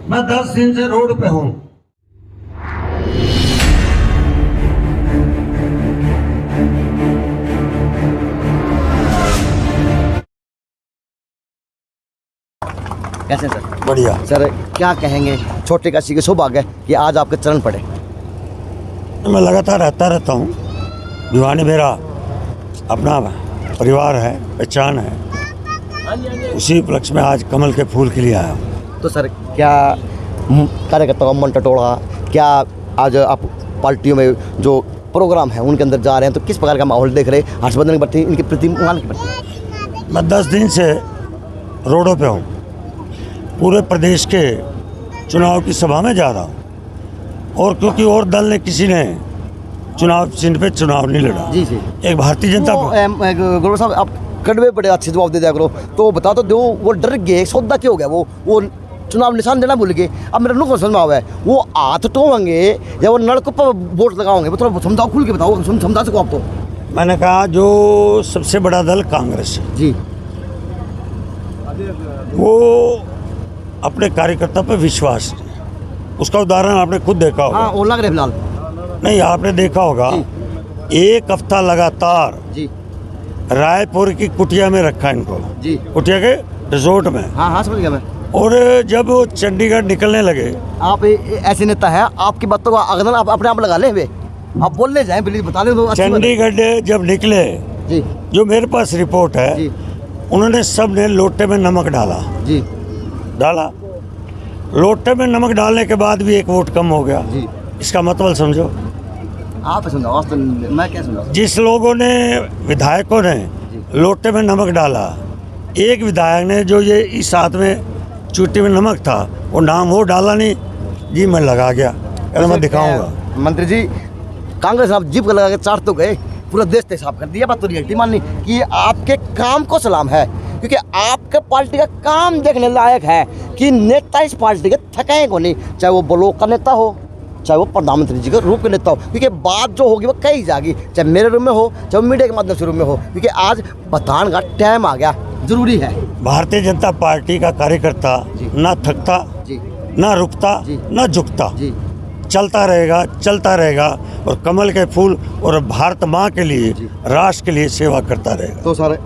मैं 10 दिन से रोड पे हूँ। कैसे सर? बढ़िया। सर क्या कहेंगे, छोटे काशी के सौभाग्य कि आज आपके चरण पड़े। मैं लगातार रहता हूँ। भिवानी मेरा अपना परिवार है, पहचान है। उसी उपलक्ष्य में आज कमल के फूल के लिए आया हूँ। तो सर क्या कार्यकर्ताओं का मन टटोला, क्या आज आप पार्टियों में जो प्रोग्राम है उनके अंदर जा रहे हैं, तो किस प्रकार का माहौल देख रहे हैं हर्षवर्धन के प्रति, इनके प्रति, मान के प्रति? मैं 10 दिन से रोडों पे हूँ। पूरे प्रदेश के चुनाव की सभा में जा रहा हूँ, और क्योंकि और दल ने किसी ने चुनाव चिन्ह पे चुनाव नहीं लड़ा। जी जी। एक भारतीय जनता गौरव साहब, आप कड़वे बड़े अच्छे जवाब दे दिया करो, तो बता तो दो, वो डर गए, सौदा क्यों हो गया? वो चुनाव निशान देना भूल गए। अब मेरा नुकसान समझ में आवा है, वो हाथ टोंगे या वो नलकूप पर वोट लगाओगे? वो थोड़ा समझाओ, खुल के बताओ, समझा सको आप तो। मैंने कहा जो सबसे बड़ा दल कांग्रेस है जी, वो अपने कार्यकर्ता पर विश्वास है। उसका उदाहरण आपने खुद देखा होगा। हाँ, वो लग रहे फिलहाल। नहीं, आपने देखा होगा, एक हफ्ता लगातार जी रायपुर की कुटिया में रखा इनको। जी, कुटिया के रिजोर्ट में। हाँ हाँ, समझ गया मैं। और जब वो चंडीगढ़ निकलने लगे, आप ऐसे नेता है, आपकी बातों का अगन आप अपने आप लगा ले हुए, आप बोलने जाए प्लीज बता दें तो। चंडीगढ़ जब निकले, जी, जो मेरे पास रिपोर्ट है, जी उन्होंने सब ने लोटे में नमक डाला। जी, डाला लोटे में नमक डालने के बाद भी एक वोट कम हो गया। जी, इसका मतलब समझो। आप समझाओ, तो मैं क्या समझाऊं? जिस लोगों ने, विधायकों ने लोटे में नमक डाला, एक विधायक ने जो ये इस हाथ में चूटी में नमक था, वो नाम वो डाला नहीं जी, मैं लगा गया, कहना मैं दिखाऊंगा। मंत्री जी, कांग्रेस आप जीप का लगा के चाट तो गए, पूरा देश ते साफ कर दिया। बात तो रियलिटी माननी कि आपके काम को सलाम है, क्योंकि आपके पार्टी का काम देखने लायक है कि नेता इस पार्टी के थके को नहीं, चाहे वो ब्लॉक का नेता हो, चाहे वो प्रधानमंत्री जी के रूप के नेता हो, क्योंकि बात जो होगी वो कही जाएगी, चाहे मेरे रूम में हो, चाहे मीडिया के माध्यम से रूम में हो, क्योंकि आज बताने का टाइम आ गया, जरूरी है। भारतीय जनता पार्टी का कार्यकर्ता ना थकता, जी ना रुकता, जी, ना झुकता, जी, चलता रहेगा और कमल के फूल और भारत माँ के लिए, राष्ट्र के लिए सेवा करता रहेगा। तो सर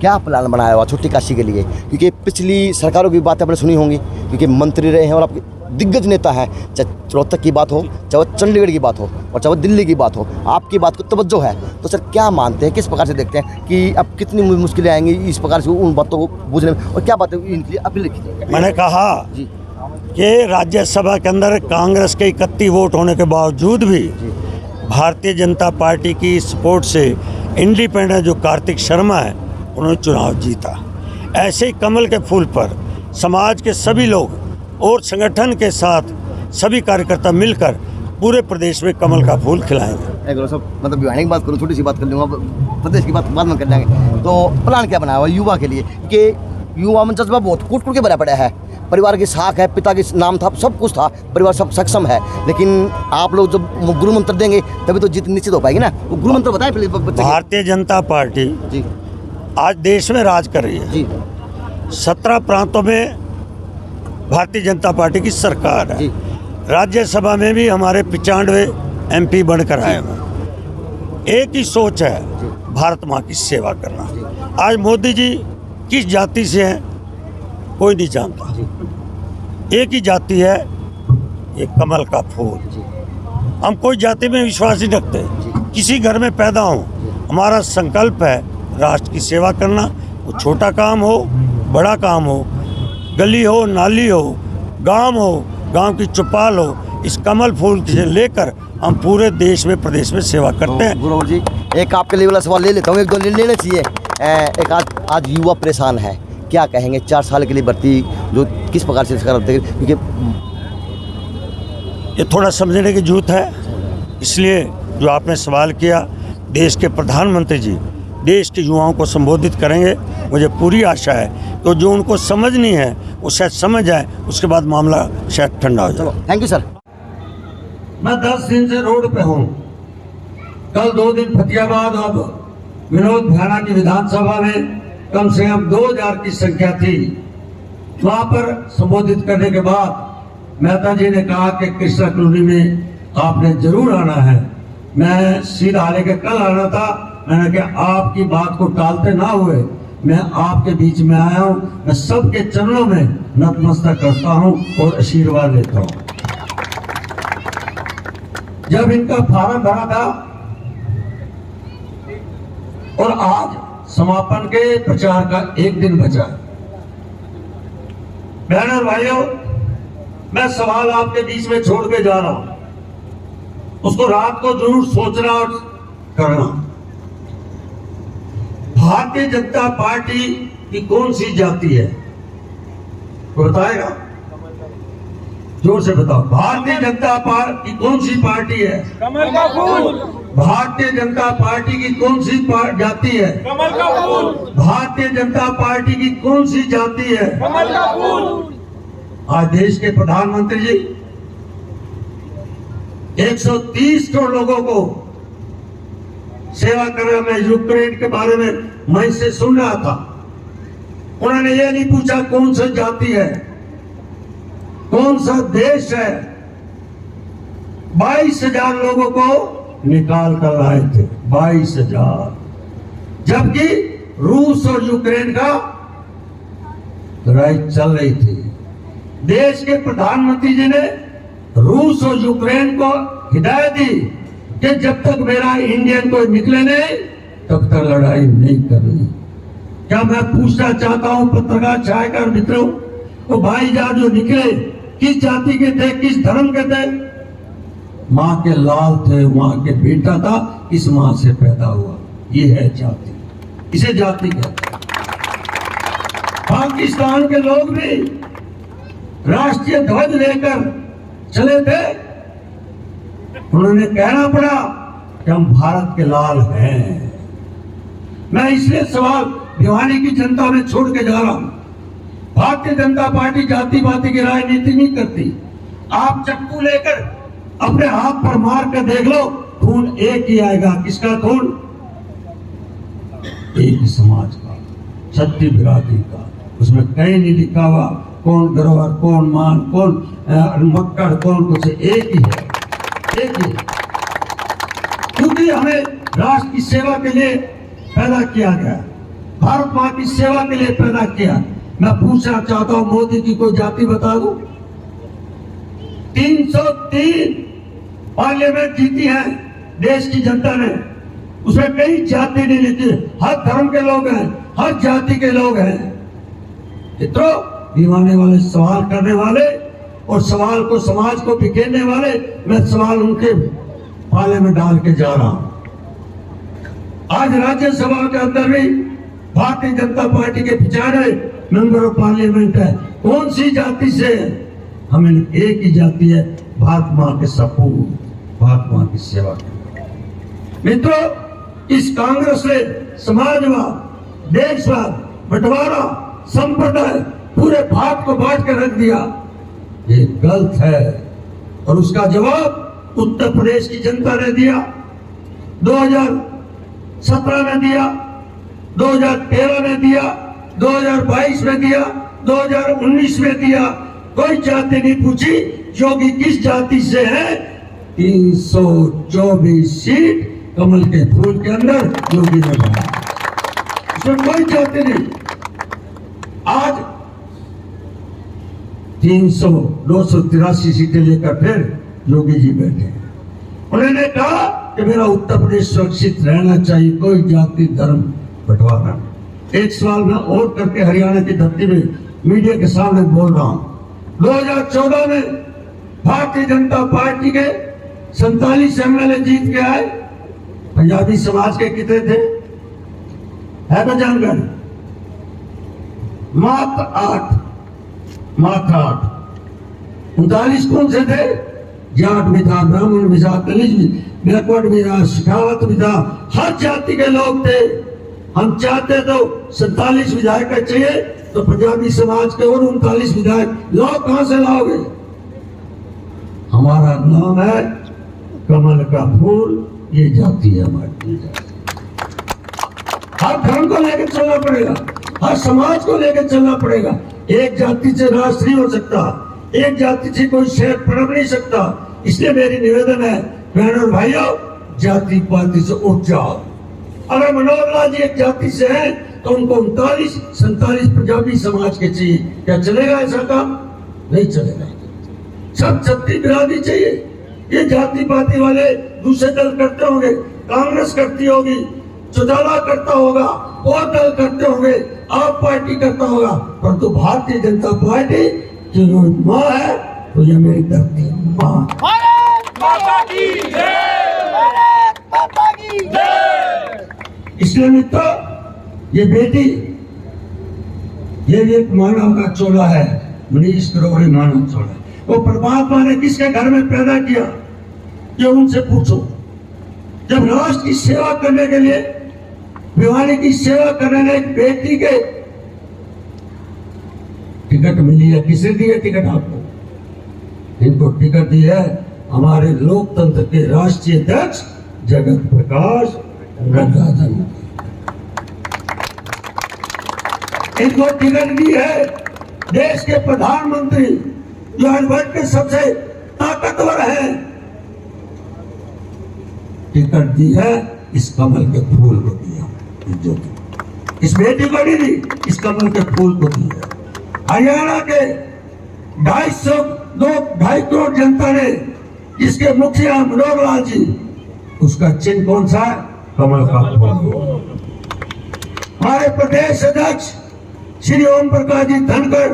क्या प्लान बनाया हुआ छोटी काशी के लिए? क्योंकि पिछली सरकारों की बातें आपने सुनी होंगी, क्योंकि मंत्री रहे हैं और आपके दिग्गज नेता हैं, चाहे रोहतक की बात हो, चाहे वो चंडीगढ़ की बात हो, और चाहे वो दिल्ली की बात हो, आपकी बात को तवज्जो है। तो सर क्या मानते हैं, किस प्रकार से देखते हैं कि अब कितनी मुश्किलें आएंगी इस प्रकार से उन बातों को बूझने में, और क्या बातें इनके लिए अपील की? मैंने कहा जी कि राज्यसभा के अंदर कांग्रेस के 31 वोट होने के बावजूद भी भारतीय जनता पार्टी की सपोर्ट से इंडिपेंडेंट जो कार्तिक शर्मा है, उन्होंने चुनाव जीता। ऐसे ही कमल के फूल पर समाज के सभी लोग और संगठन के साथ सभी कार्यकर्ता मिलकर पूरे प्रदेश में कमल का फूल खिलाएंगे। मतलब भिवानी की बात करूँ, छोटी सी बात कर लूँगा, प्रदेश की बात बाद में कर जाएंगे। तो प्लान क्या बनाया हुआ युवा के लिए, कि युवा में जज्बा बहुत कूट कूट के भरा पड़ा है, परिवार की साख है, पिता के नाम था, सब कुछ था, परिवार सब सक्षम है, लेकिन आप लोग जब गुरु मंत्र देंगे तभी तो जीत निश्चित हो पाएगी ना। वो गुरु मंत्र बताएं प्लीज। भारतीय जनता पार्टी जी आज देश में राज कर रही है जी, 17 प्रांतों में भारतीय जनता पार्टी की सरकार है। राज्यसभा में भी हमारे 95 MP बनकर आए हैं। एक ही सोच है, भारत माँ की सेवा करना। आज मोदी जी किस जाति से हैं कोई नहीं जानता, एक ही जाति है, ये कमल का फूल। हम कोई जाति में विश्वास नहीं रखते, किसी घर में पैदा हो, हमारा संकल्प है राष्ट्र की सेवा करना। वो छोटा काम हो, बड़ा काम हो, गली हो, नाली हो, गांव की चौपाल हो, इस कमल फूल से लेकर हम पूरे देश में, प्रदेश में सेवा करते हैं। गुरु जी, एक आपके लिए वाला सवाल ले लेता हूँ, एक दो लेने चाहिए। एक आज युवा परेशान है, क्या कहेंगे? 4 साल के लिए भर्ती जो किस प्रकार से करते, क्योंकि ये थोड़ा समझने की जरूरत है, इसलिए जो आपने सवाल किया, देश के प्रधानमंत्री जी देश के युवाओं को संबोधित करेंगे। मुझे पूरी आशा है तो जो उनको समझनी है वो शायद समझ जाए, उसके बाद मामला शायद ठंडा हो जाए। Thank you sir. मैं 10 दिन से रोड पे हूँ। कल 2 दिन फतेहाबाद और विनोद भाना की विधानसभा में कम से कम 2000 की संख्या थी। वहां पर संबोधित करने के बाद मेहता जी ने कहा कि कृष्णा कॉलोनी में आपने जरूर आना है। मैं सीधा लेके कल आना था, मैंने कहा आपकी बात को टालते ना हुए मैं आपके बीच में आया हूं। मैं सबके चरणों में नतमस्तक करता हूं और आशीर्वाद लेता हूं। जब इनका फार्म भरा था और आज समापन के प्रचार का एक दिन बचा, बहन और भाइयों, मैं सवाल आपके बीच में छोड़ के जा रहा हूं, उसको रात को जरूर सोचना और करना। भारतीय जनता पार्टी की कौन सी जाति है? कोई बताएगा? जोर से बताओ। भारतीय जनता पार्टी की कौन सी पार्टी है? कमल का फूल। भारतीय जनता पार्टी की कौन सी जाति है? कमल का फूल। भारतीय जनता पार्टी की कौन सी जाति है? कमल का फूल। आज देश के प्रधानमंत्री जी 130 करोड़ लोगों को सेवा कर रहे। मैं यूक्रेन के बारे में मैं से सुन रहा था, उन्होंने ये नहीं पूछा कौन सा जाति है, कौन सा देश है। 22,000 लोगों को निकाल कर लाए थे, 22,000। जबकि रूस और यूक्रेन का लड़ाई चल रही थी। देश के प्रधानमंत्री जी ने रूस और यूक्रेन को हिदायत दी कि जब तक मेरा इंडियन कोई निकले नहीं तब तक लड़ाई नहीं करनी। क्या मैं पूछना चाहता हूं पत्रकार छायाकार मित्रों, तो भाईजान जो निकले किस जाति के थे, किस धर्म के थे? मां के लाल थे, मां के बेटा था, किस मां से पैदा हुआ। ये है जाति, इसे जाति कहते हैं। पाकिस्तान के लोग भी राष्ट्रीय ध्वज लेकर चले थे, उन्होंने कहना पड़ा कि हम भारत के लाल हैं। मैं इसलिए सवाल भिवानी की जनता में छोड़ के जा रहा हूं। भारतीय जनता पार्टी जाति पाति की राजनीति नहीं करती। आप चक्कू लेकर अपने हाथ पर मार कर देख लो, खून एक ही आएगा। किसका खून? एक ही समाज का, छत्ती बिरादरी का। उसमें कहीं नहीं लिखा हुआ कौन गरवर, कौन मान, कौन मक्कड़, कौन कुछ। एक ही है, एक ही। क्योंकि हमें राष्ट्र की सेवा के लिए पैदा किया गया, भारत मां की सेवा के लिए पैदा किया। मैं पूछना चाहता हूं, मोदी की कोई जाति बता दूं? 303 पार्लियामेंट जीती है देश की जनता ने, उसमें कई जाति नहीं लिखी। हर धर्म के लोग हैं, हर जाति के लोग हैं। मित्रों, दीवाने वाले, सवाल करने वाले और सवाल को समाज को बिखेरने वाले, मैं सवाल उनके पाले में डाल के जा रहा हूं। आज राज्यसभा के अंदर भी भारतीय जनता पार्टी के 95 मेंबर ऑफ पार्लियामेंट है। कौन सी जाति से है? हमें एक ही जाति है, भारत मां के सपूत, भारत मां की सेवा करना। मित्रों, इस कांग्रेस ने समाजवाद, देशवाद, बंटवारा, संप्रदाय, पूरे भारत को बांट कर रख दिया। ये गलत है और उसका जवाब उत्तर प्रदेश की जनता ने दिया, 2017 में दिया, 2013 में दिया, 2022 में दिया, 2019 में दिया। कोई जाति नहीं पूछी योगी किस जाति से है। 324 सीट कमल के फूल के अंदर योगी ने बनाया, उसमें कोई जाति नहीं। आज 283 सीटें लेकर फिर योगी जी बैठे। उन्होंने कहा कि मेरा उत्तर प्रदेश सुरक्षित रहना चाहिए, कोई जाति धर्म बंटवारा नहीं। एक सवाल मैं और करके हरियाणा की धरती में मीडिया के सामने बोल रहा हूं। 2014 में भारतीय जनता पार्टी के 47 MLA जीत के आए। पंजाबी समाज के कितने थे? है तो जानकारी? मात्र 8। 39 कौन से थे? जाट भी था, ब्राह्मण भी था, दलित भी, बैकवर्ड भी था, शेखावत भी था, हर जाति के लोग थे। हम चाहते तो 47 विधायक चाहिए, तो पंजाबी समाज के और 39 विधायक लाओ। कहां से लाओगे? हमारा नाम है कमल का फूल, ये जाति है हमारी जाति। हर धर्म को लेकर चलना पड़ेगा, हर समाज को लेकर चलना पड़ेगा। एक जाति से राष्ट्र नहीं हो सकता, एक जाति से कोई शहर पनप नहीं सकता। इसलिए मेरी निवेदन है बहनों और भाइयों, जाति पाति से उठ जाओ। अगर मनोहर लाल जी एक जाति से हैं तो उनको 39-47 पंजाबी समाज के चाहिए। क्या चलेगा ऐसा काम? नहीं चलेगा। सब छत्ती बिरादरी चाहिए। ये जाति पाति वाले दूसरे दल करते होंगे, कांग्रेस करती होगी, चौटाला करता होगा, और दल करते होंगे, आप पार्टी करता होगा, परंतु भारतीय जनता पार्टी की जो माँ है तो ये मेरी धरती माँ। माता की जय, माता की जय। इसलिए मित्रों, ये बेटी ये भी एक मानव का चोला है, मनीष ग्रोवरी मानव चोला। वो परमात्मा ने किसके घर में पैदा किया, ये उनसे पूछो। जब राष्ट्र की सेवा करने के लिए, भिवानी की सेवा करने ने एक बेटी के टिकट मिली है। किसे दी है टिकट? आपको। इनको टिकट दी है हमारे लोकतंत्र के राष्ट्रीय अध्यक्ष जगत प्रकाश नड्डा जी। इनको टिकट दी है देश के प्रधानमंत्री, जो वर्ल्ड के सबसे ताकतवर है, टिकट दी है। इस कमल के फूल को दिया, इस बेटी को नहीं दी, इस कमल के फूल को दी है। हरियाणा के 2.5 करोड़ जनता ने, जिसके मुखिया मनोहर लाल जी, उसका चिन्ह कौन सा है? कमल का फूल। हमारे प्रदेश अध्यक्ष श्री ओम प्रकाश जी धनखड़,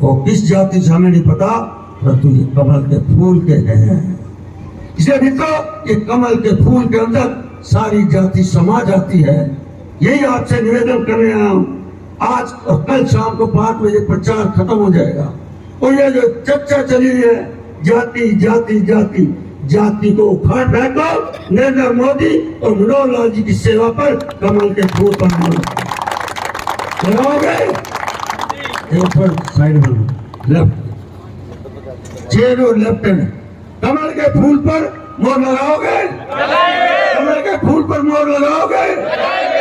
वो किस जाति से हमें नहीं पता, परंतु ये कमल के फूल के हैं। इसलिए मित्रों, ये कमल के फूल के अंदर सारी जाति समा जाती है। यही आपसे निवेदन करने आया हूं। आज और कल शाम को 5 बजे प्रचार खत्म हो जाएगा। और ये जो चर्चा चली है जाति जाति जाति, जाति को उखाड़ फेंको। नरेंद्र मोदी और मनोहर लाल जी की सेवा पर कमल के फूल पर लगाओगे। साइड में लेफ्ट, चेरो लेफ्ट हैंड, कमल के फूल पर मोहर लगाओगे? कमल के फूल पर मोहर लगाओगे?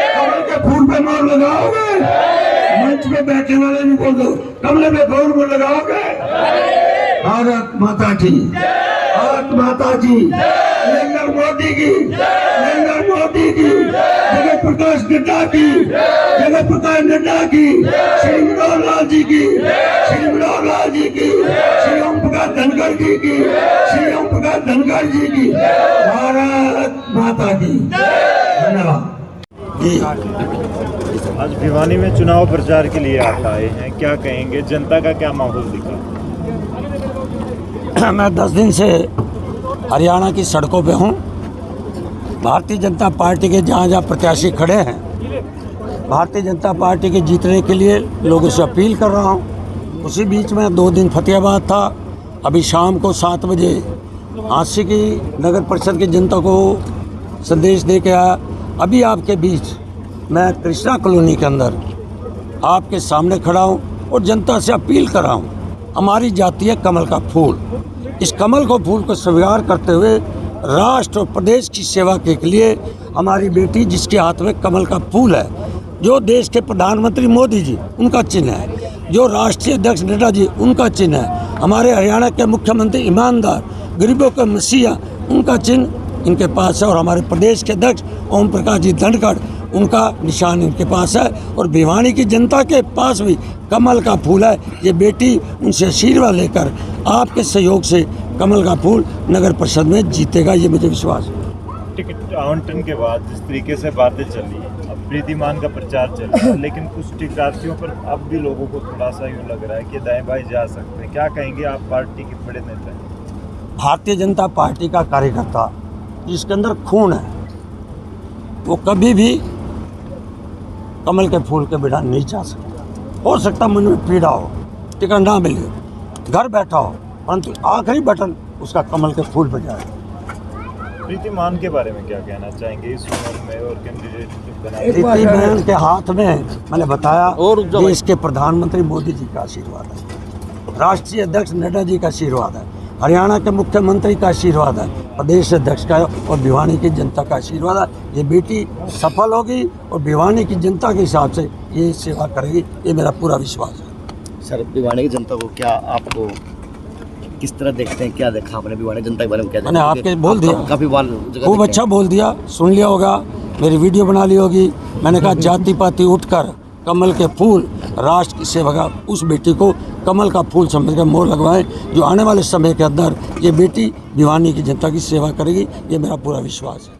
कमल के फूल पर मोहर लगाओगे? मंच में बैठे वाले भी बोल दो, कमल पे फूल लगाओगे? भारत माता की, भारत माता की, नरेंद्र मोदी की, नरेंद्र मोदी की, जगत प्रकाश नड्डा की, जगत प्रकाश नड्डा की, श्री मनोहर लाल जी की, श्री मनोहर लाल जी की, श्री ओम प्रकाश धनखड़ जी की, श्री ओम प्रकाश धनखड़ जी की, भारत माता की। धन्यवाद। आज भिवानी में चुनाव प्रचार के लिए आप आए हैं, क्या कहेंगे? जनता का क्या माहौल दिखा? मैं 10 दिन से हरियाणा की सड़कों पे हूँ। भारतीय जनता पार्टी के जहाँ जहाँ प्रत्याशी खड़े हैं, भारतीय जनता पार्टी के जीतने के लिए लोगों से अपील कर रहा हूँ। उसी बीच में 2 दिन फतेहाबाद था। अभी शाम को 7 बजे आशी की नगर परिषद की जनता को संदेश दे के आया। अभी आपके बीच मैं कृष्णा कॉलोनी के अंदर आपके सामने खड़ा हूँ और जनता से अपील कर रहा हूँ। हमारी जाति है कमल का फूल। इस कमल को फूल को स्वीकार करते हुए राष्ट्र और प्रदेश की सेवा के लिए हमारी बेटी, जिसके हाथ में कमल का फूल है, जो देश के प्रधानमंत्री मोदी जी उनका चिन्ह है, जो राष्ट्रीय अध्यक्ष नड्डा जी उनका चिन्ह है, हमारे हरियाणा के मुख्यमंत्री ईमानदार, गरीबों के मसीहा, उनका चिन्ह इनके पास है, और हमारे प्रदेश के अध्यक्ष ओम प्रकाश जी धनखड़, उनका निशान इनके पास है, और भिवानी की जनता के पास भी कमल का फूल है। ये बेटी उनसे आशीर्वाद लेकर आपके सहयोग से कमल का फूल नगर परिषद में जीतेगा, ये मुझे विश्वास है। टिकट आवंटन के बाद जिस तरीके से बातें चली, अब प्रीतिमान का प्रचार चल रहा है, लेकिन कुछ टिकटार्थियों पर अब भी लोगों को थोड़ा सा यूँ लग रहा है कि दाएं बाएं जा सकते हैं। क्या कहेंगे आप, पार्टी के बड़े नेता हैं? भारतीय जनता पार्टी का कार्यकर्ता जिसके अंदर खून है, वो कभी भी कमल के फूल के बिना नहीं जा सकता। हो सकता मन में पीड़ा हो, टिकट ना मिले, घर बैठा हो, परंतु आखिरी बटन उसका कमल के फूल पर जाए। प्रीतिमान के बारे में क्या कहना चाहेंगे इस उम्र में और कैंडिडेट प्रीतिमान के हाथ में मैंने बताया देश के प्रधानमंत्री मोदी जी का आशीर्वाद है, राष्ट्रीय अध्यक्ष नड्डा जी का आशीर्वाद है, हरियाणा के मुख्यमंत्री का आशीर्वाद है, प्रदेश अध्यक्ष का और भिवानी की जनता का आशीर्वाद है। ये बेटी सफल होगी और भिवानी की जनता के हिसाब से ये सेवा करेगी, ये मेरा पूरा विश्वास है। सर भिवानी की जनता को क्या आपको किस तरह देखते हैं, क्या देखा आपने भिवानी जनता के बारे में, क्या मैंने आपके बोल दिया, काफ़ी बार खूब अच्छा बोल दिया, सुन लिया होगा, मेरी वीडियो बना ली होगी। मैंने कहा जाति पाति उठकर कमल के फूल राष्ट्र की सेवा का, उस बेटी को कमल का फूल समझ कर मोहर लगवाएं, जो आने वाले समय के अंदर ये बेटी भिवानी की जनता की सेवा करेगी, ये मेरा पूरा विश्वास है।